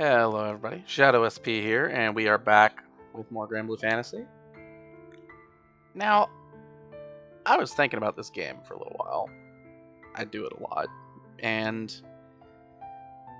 Hello everybody, Shadow SP here, and we are back with more Granblue Fantasy. Now, I was thinking about this game for a little while. I do it a lot, and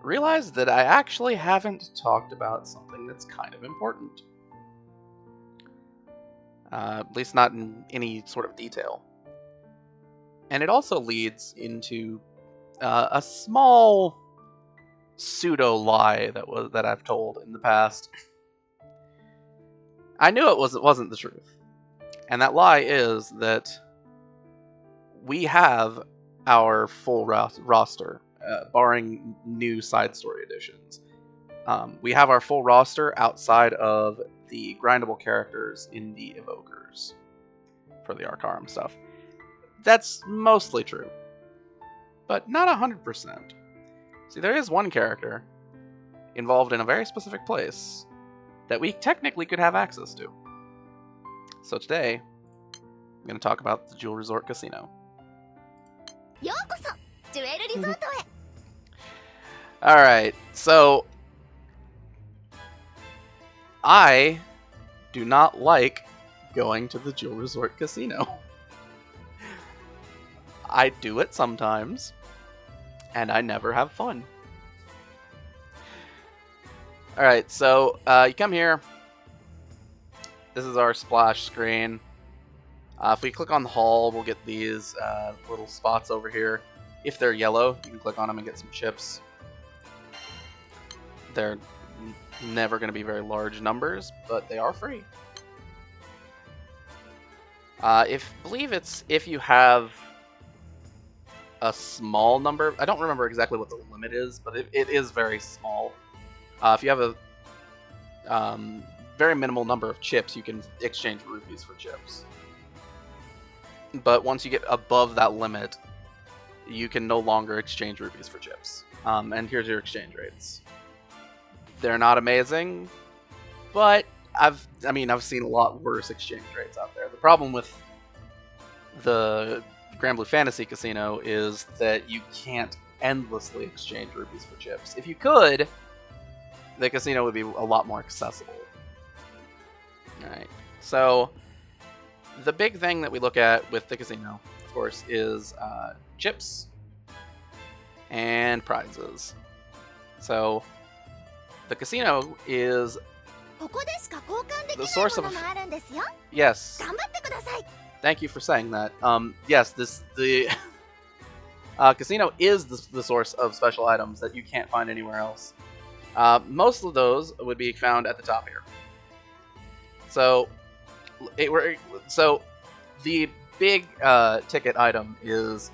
realized that I actually haven't talked about something that's kind of important. At least not in any sort of detail. And it also leads into a small pseudo lie that I've told in the past. I knew it wasn't the truth, and that lie is that we have our full roster, barring new side story additions. We have our full roster outside of the grindable characters in the evokers for the Arcarum stuff. That's mostly true, but not 100%. See, there is one character involved in a very specific place that we technically could have access to. So today, I'm going to talk about the Jewel Resort Casino. Alright, so I do not like going to the Jewel Resort Casino. I do it sometimes, and I never have fun. Alright, so you come here. This is our splash screen. If we click on the hall, we'll get these little spots over here. If they're yellow, you can click on them and get some chips. They're never going to be very large numbers, but they are free. Believe it's if you have a small number. I don't remember exactly what the limit is, but it is very small. If you have a very minimal number of chips, you can exchange rupees for chips. But once you get above that limit, you can no longer exchange rupees for chips. And here's your exchange rates. They're not amazing, but I've seen a lot worse exchange rates out there. The problem with the Granblue Fantasy Casino is that you can't endlessly exchange rupees for chips. If you could, the casino would be a lot more accessible. Alright, so the big thing that we look at with the casino, of course, is chips and prizes. So the casino is the source of... Yes. Thank you for saying that. Yes, the casino is the source of special items that you can't find anywhere else. Most of those would be found at the top here. So the big ticket item is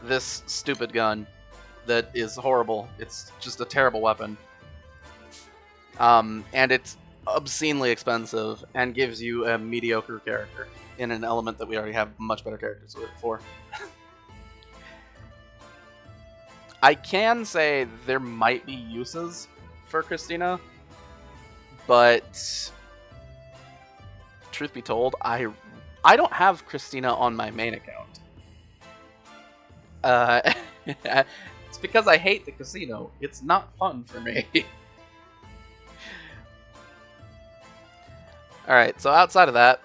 this stupid gun that is horrible. It's just a terrible weapon. And it's obscenely expensive and gives you a mediocre character in an element that we already have much better characters for. I can say there might be uses for Christina, but truth be told, I don't have Christina on my main account. It's because I hate the casino. It's not fun for me. Alright, so outside of that,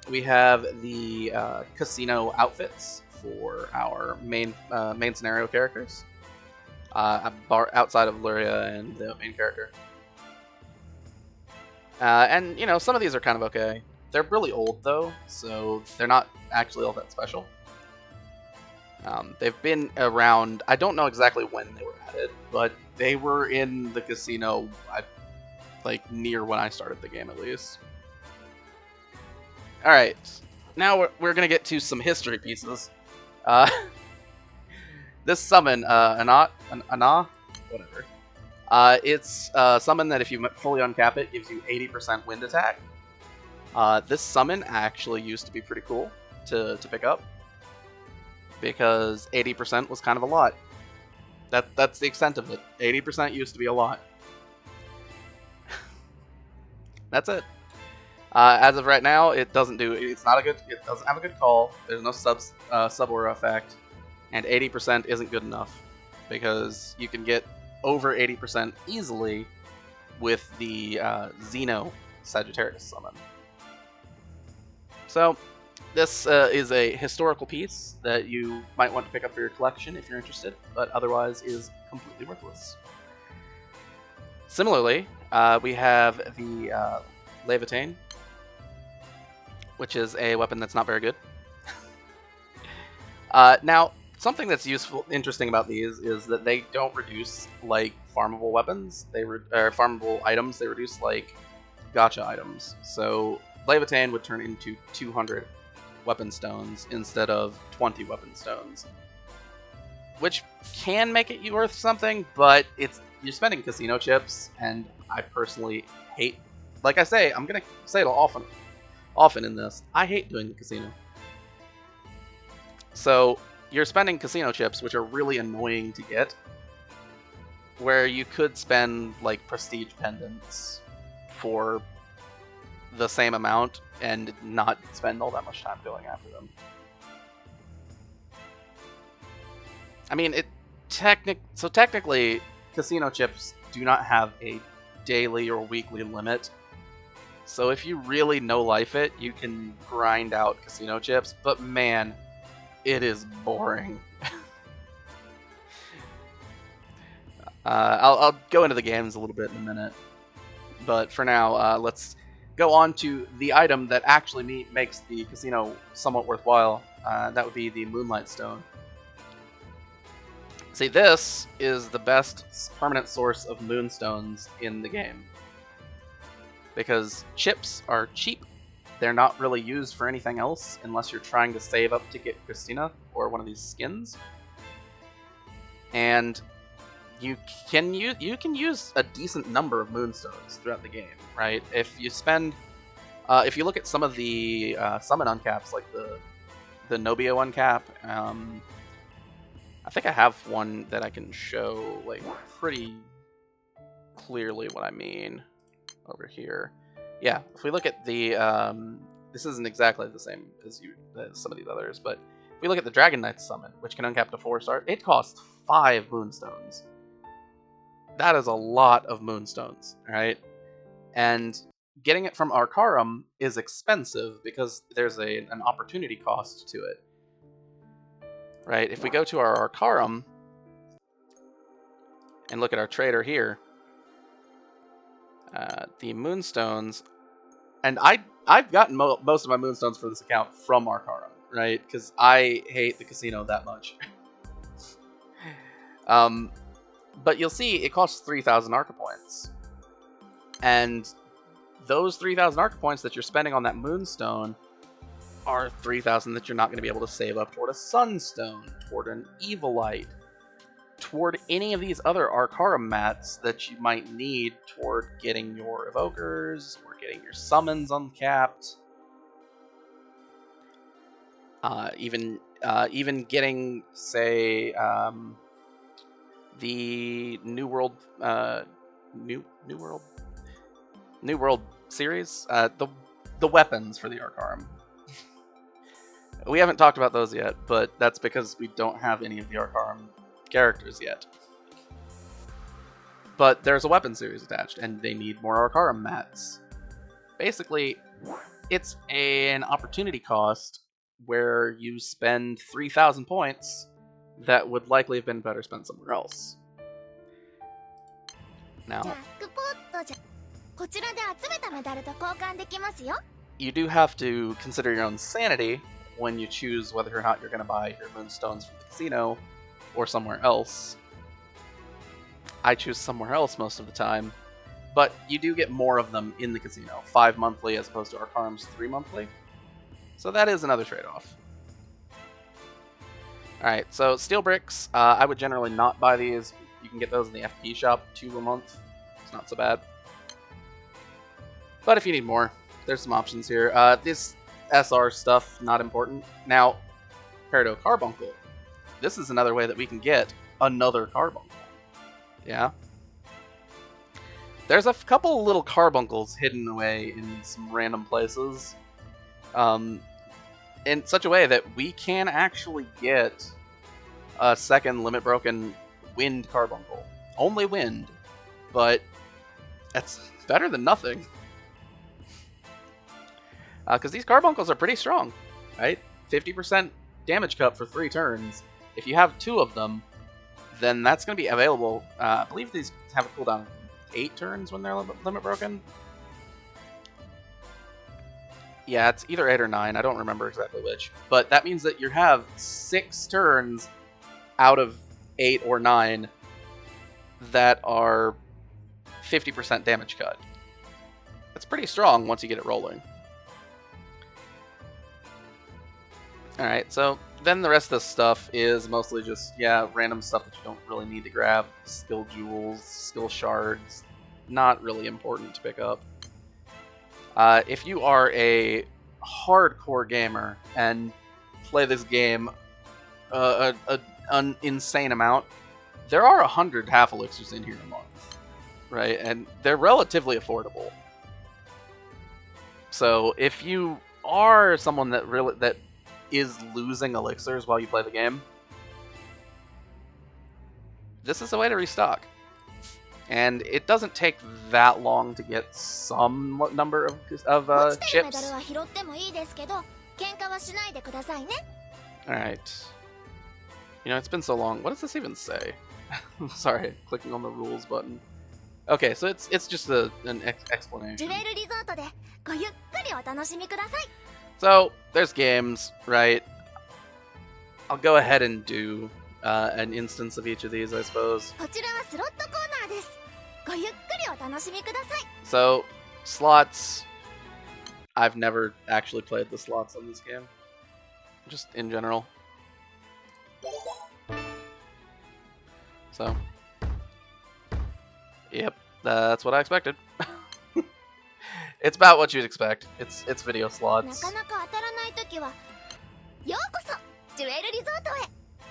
we have the casino outfits for our main scenario characters. Outside of Luria and the main character. And, you know, some of these are kind of okay. They're really old, though, so they're not actually all that special. They've been around... I don't know exactly when they were added, but they were in the casino, like, near when I started the game, at least. Alright, now we're going to get to some history pieces. This summon, Ana, whatever. It's a summon that if you fully uncap it, gives you 80% wind attack. This summon actually used to be pretty cool to pick up, because 80% was kind of a lot. That's the extent of it. 80% used to be a lot. That's it. As of right now, it doesn't do. It doesn't have a good call. There's no sub-aura effect, and 80% isn't good enough because you can get over 80% easily with the Xeno Sagittarius summon. So this is a historical piece that you might want to pick up for your collection if you're interested, but otherwise is completely worthless. Similarly, we have the Levitain, which is a weapon that's not very good. Now, something that's interesting about these is that they don't reduce like farmable weapons. Or farmable items. They reduce like gacha items. So Levitain would turn into 200 weapon stones instead of 20 weapon stones, which can make it worth something, but you're spending casino chips, and I personally hate. Like I say, I'm gonna say it often in this. I hate doing the casino. So you're spending casino chips, which are really annoying to get, where you could spend like prestige pendants for the same amount and not spend all that much time going after them. I mean, technically, casino chips do not have a daily or weekly limit. So if you really no-life it, you can grind out casino chips, but man, it is boring. I'll go into the games a little bit in a minute, but for now, let's go on to the item that actually makes the casino somewhat worthwhile. That would be the Moonlight Stone. See, this is the best permanent source of moonstones in the game, because chips are cheap. They're not really used for anything else unless you're trying to save up to get Christina or one of these skins. And you can use a decent number of moonstones throughout the game, right? If you look at some of the summon uncaps, like the Nobio uncap, I think I have one that I can show like pretty clearly what I mean over here. Yeah, if we look at the, this isn't exactly the same as some of these others, but if we look at the Dragon Knight summon, which can uncap to 4-star, it costs 5 moonstones. That is a lot of moonstones, right? And getting it from Arcarum is expensive because there's an opportunity cost to it, right? If we go to our Arcarum and look at our trader here, the moonstones, and I've gotten most of my moonstones for this account from Arcarum, right? Because I hate the casino that much. But you'll see it costs 3,000 Arca points, and those 3,000 Arca points that you're spending on that moonstone are 3,000 that you're not going to be able to save up toward a sunstone, toward an Evilite, toward any of these other Arcarum mats that you might need toward getting your evokers or getting your summons uncapped. Even getting, say, the New World series, the weapons for the Arcarum. We haven't talked about those yet, but that's because we don't have any of the Arcarum characters yet. But there's a weapon series attached, and they need more Arcarum mats. Basically, it's an opportunity cost where you spend 3,000 points that would likely have been better spent somewhere else. Now, you do have to consider your own sanity when you choose whether or not you're going to buy your moonstones from the casino or somewhere else. I choose somewhere else most of the time, but you do get more of them in the casino, 5 monthly as opposed to Arcarum's 3 monthly. So that is another trade-off. Alright, so steel bricks, I would generally not buy these. You can get those in the FP shop, 2 a month. It's not so bad. But if you need more, there's some options here. This SR stuff, not important. Now, Peridot Carbuncle. This is another way that we can get another Carbuncle. Yeah? There's a couple little Carbuncles hidden away in some random places. In such a way that we can actually get a second limit broken wind Carbuncle. Only wind, but That's better than nothing. Because these carbuncles are pretty strong, right? 50% damage cut for 3 turns. If you have 2 of them, then that's going to be available. I believe these have a cooldown of 8 turns when they're limit broken. Yeah, it's either 8 or 9. I don't remember exactly which. But that means that you have 6 turns out of 8 or 9 that are 50% damage cut. That's pretty strong once you get it rolling. Alright, so then the rest of this stuff is mostly just, yeah, random stuff that you don't really need to grab. Skill jewels, skill shards, not really important to pick up. If you are a hardcore gamer and play this game an insane amount, there are 100 half elixirs in here a month, right? And they're relatively affordable. So if you are someone that is losing elixirs while you play the game, this is a way to restock. And it doesn't take that long to get some number of chips. Alright. You know, it's been so long. What does this even say? Sorry, clicking on the rules button. Okay, so it's just an explanation. So, there's games, right? I'll go ahead and do an instance of each of these, I suppose. So, slots. I've never actually played the slots on this game. Just in general. So, yep, that's what I expected. It's about what you'd expect. It's video slots.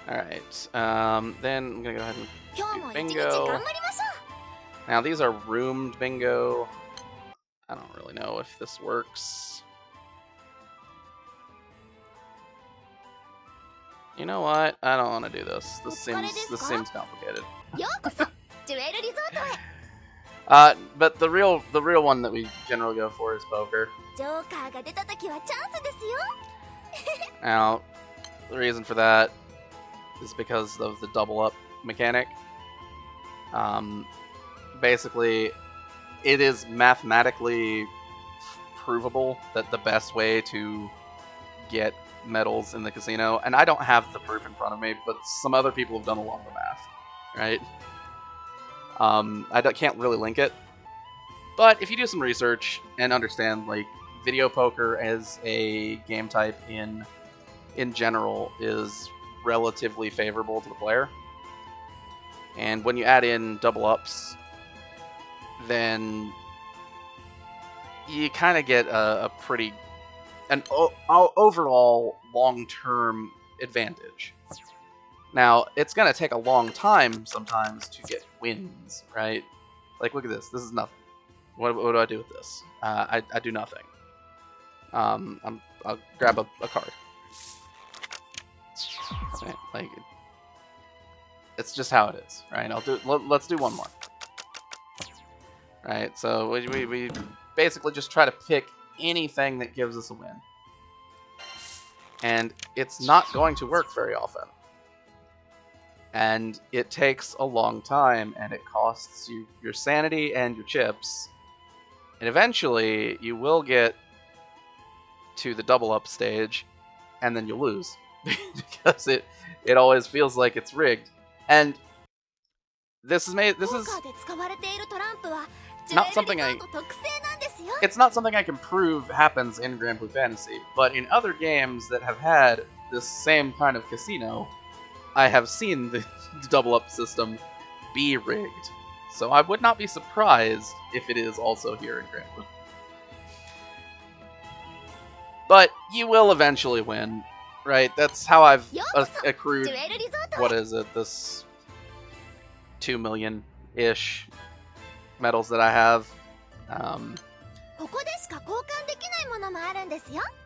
Alright, then I'm gonna go ahead and do bingo. Now these are roomed bingo. I don't really know if this works. You know what? I don't want to do this. This seems complicated. But the real one that we generally go for is poker. Now, the reason for that is because of the double up mechanic. Basically, it is mathematically provable that the best way to get medals in the casino, and I don't have the proof in front of me, but some other people have done a lot of the math, right? I can't really link it, but if you do some research and understand, like, video poker as a game type in general is relatively favorable to the player, and when you add in double ups, then you kind of get an overall long-term advantage. Now, it's going to take a long time sometimes to get wins, right? Like, look at this. This is nothing. What do I do with this? I do nothing. I'll grab a card. Right? Like, it's just how it is, right? Let's do one more. Right, so we basically just try to pick anything that gives us a win. And it's not going to work very often. And it takes a long time, and it costs you your sanity and your chips. And eventually, you will get to the double up stage, and then you lose. Because it always feels like it's rigged. And this is not something it's not something I can prove happens in Granblue Fantasy, but in other games that have had this same kind of casino, I have seen the double up system be rigged. So I would not be surprised if it is also here in Granblue. But you will eventually win, right? That's how I've accrued, what is it, this 2 million-ish medals that I have.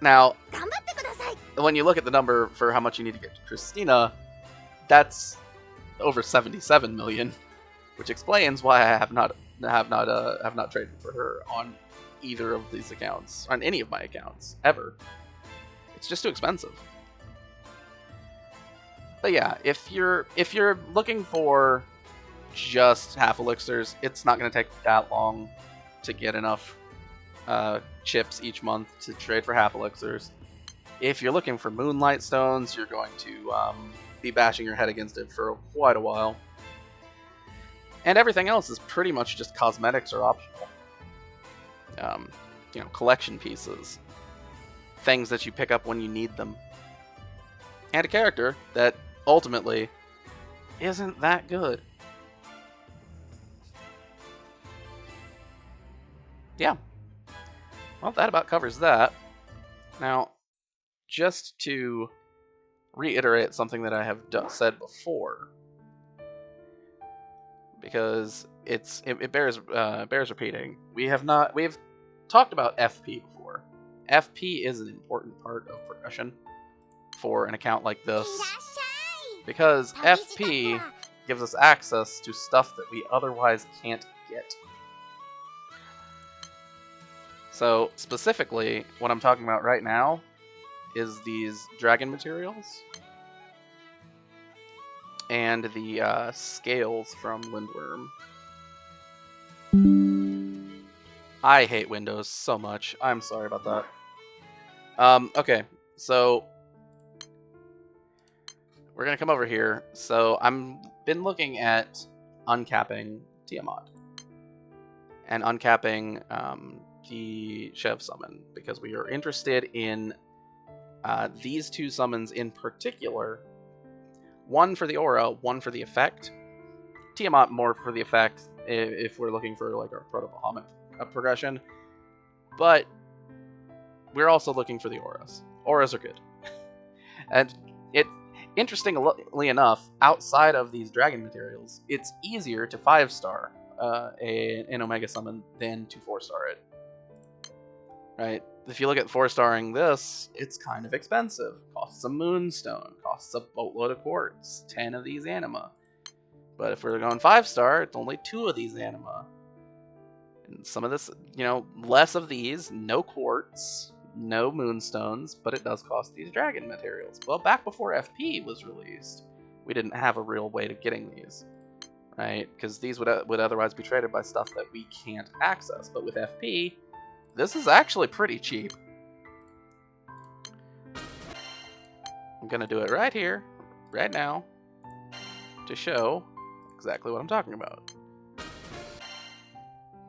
Now, when you look at the number for how much you need to get to Christina, that's over 77 million, which explains why I have not have not traded for her on either of these accounts, on any of my accounts ever. It's just too expensive. But yeah, if you're looking for just half elixirs, it's not going to take that long to get enough chips each month to trade for half elixirs. If you're looking for moonlight stones, you're going to be bashing your head against it for quite a while. And everything else is pretty much just cosmetics or optional. You know, collection pieces, things that you pick up when you need them, and a character that ultimately isn't that good. Yeah. Well, that about covers that. Now, just to reiterate something that I have said before, because it bears repeating. We've talked about FP before. FP is an important part of progression for an account like this, because FP gives us access to stuff that we otherwise can't get. So specifically, what I'm talking about right now is these dragon materials and the scales from Lindworm. I hate Windows so much. I'm sorry about that. Okay, so we're gonna come over here. So I'm been looking at uncapping Tiamat and uncapping the Chev summon, because we are interested in these two summons in particular. One for the aura, one for the effect. Tiamat more for the effect if we're looking for like our Proto-Bahamut progression. But we're also looking for the auras. Auras are good. And interestingly enough, outside of these dragon materials, it's easier to 5-star an Omega summon than to 4-star it. Right? If you look at 4-starring this, it's kind of expensive. Costs a moonstone, costs a boatload of quartz, 10 of these anima. But if we're going 5-star, it's only 2 of these anima. And some of this, you know, less of these, no quartz, no moonstones, but it does cost these dragon materials. Well, back before FP was released, we didn't have a real way to getting these, right? Because these would otherwise be traded by stuff that we can't access. But with FP, this is actually pretty cheap. I'm gonna do it right here, right now, to show exactly what I'm talking about.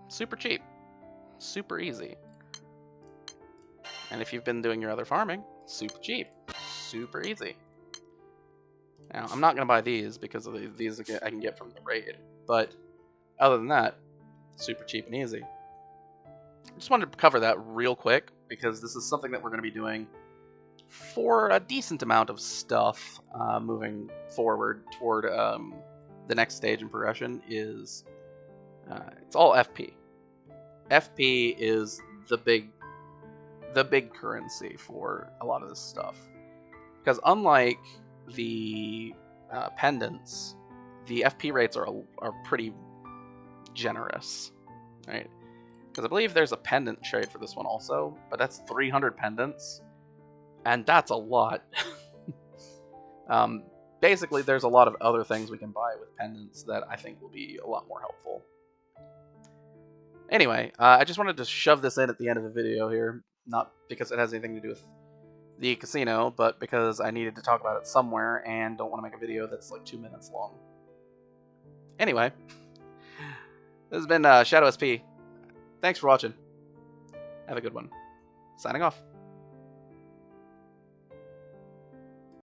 Super cheap, super easy. And if you've been doing your other farming, super cheap, super easy. Now, I'm not gonna buy these because of these I can get from the raid, but other than that, super cheap and easy. I just wanted to cover that real quick because this is something that we're going to be doing for a decent amount of stuff moving forward toward the next stage in progression. Is it's all FP. FP is the big currency for a lot of this stuff, because unlike the pendants, the FP rates are pretty generous, right? Because I believe there's a pendant trade for this one also, but that's 300 pendants, and that's a lot. Basically, there's a lot of other things we can buy with pendants that I think will be a lot more helpful. Anyway, I just wanted to shove this in at the end of the video here, not because it has anything to do with the casino, but because I needed to talk about it somewhere and don't want to make a video that's like 2 minutes long. Anyway, this has been Shadow SP. Thanks for watching. Have a good one. Signing off.